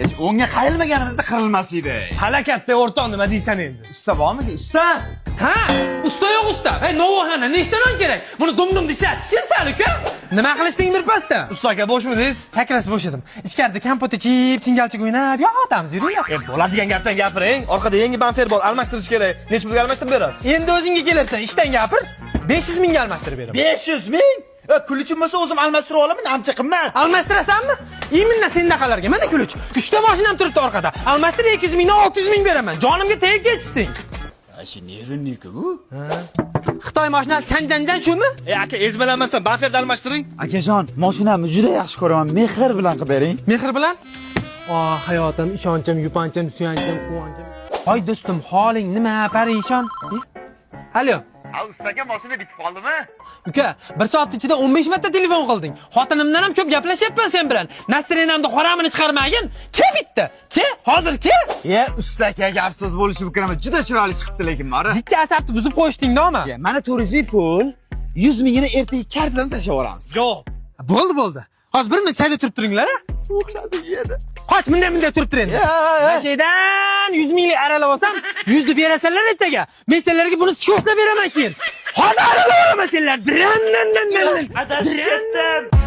Hech o'ngga qayrilmaganimizda qirilmas edi. Halakatda o'rtoq nima deysan endi? Usta bormi? Usta? Ha? Usta yo'q usta. Hey, novoxona nechta non kerak? Buni dum-dum ishlatish kerak-ku. Nima qilishding birpasda? Usta aka boshmisiz? Hakrasi bosh edim. Ichkarida kompot ichib, chingalchik o'ynab, yotamiz, yuring. Bo'ladigan gapdan gapiring. Orqada yangi banfer bor, almashtirish kerak. Nech pulga almashtirib berasiz? Endi o'zingga kelyapsan, ishdan gapir. 500 mingga almashtirib beraman. 500 ming? Kulchim bo'lsa o'zim almashtirib olaman, ancha qimmat. Almashtirasanmi? Iminna sendaqalarga. Mana kulch. 3 ta mashinam turibdi orqada. Almashtir 200 mingdan 600 ming beraman. Jonimga tegib ketishding. Ashi neriniki bu? Xitoy mashinasi Chanjanjan shumi? Aka, ezmalanmasdan banferda almashtiring. Akajon, mashinamni juda yaxshi ko'raman. Mehr bilan qilib bering. Mehr bilan? Hayotim, ishonchim, yupanchim, suyanchim, quvonchim. Hoy do'stim, holing nima? Parishon. Alo. Ustaga mashina bitib qoldimi? Uka, 1 soat ichida 15 marta telefon qilding. Xotinimdan ham ko'p gaplashyapman sen bilan. Nastrenamda qoramini chiqarmagin. Ke bitdi? Ke? Hozir ke? Ustaga gapsiz bo'lishi mumkin emas. Juda chiroyli chiqibdi lekin mari. Jicha asabni buzib qo'yishding-da. Mana 400 ming pul, 100 mingini ertaga kartadan tashlab olamiz. Yo'q. Bo'ldi. Hozir bir minut sayda turib turinglar. O'xshadi yedi. Qoch, bunday turib turing. Mashidan 100 minglik aralab olsam, 100 ni berasanlar ertaga. Men senlarga buni skoslab beraman keyin. Hozir aralab olaman senlar. Adashib ketdim.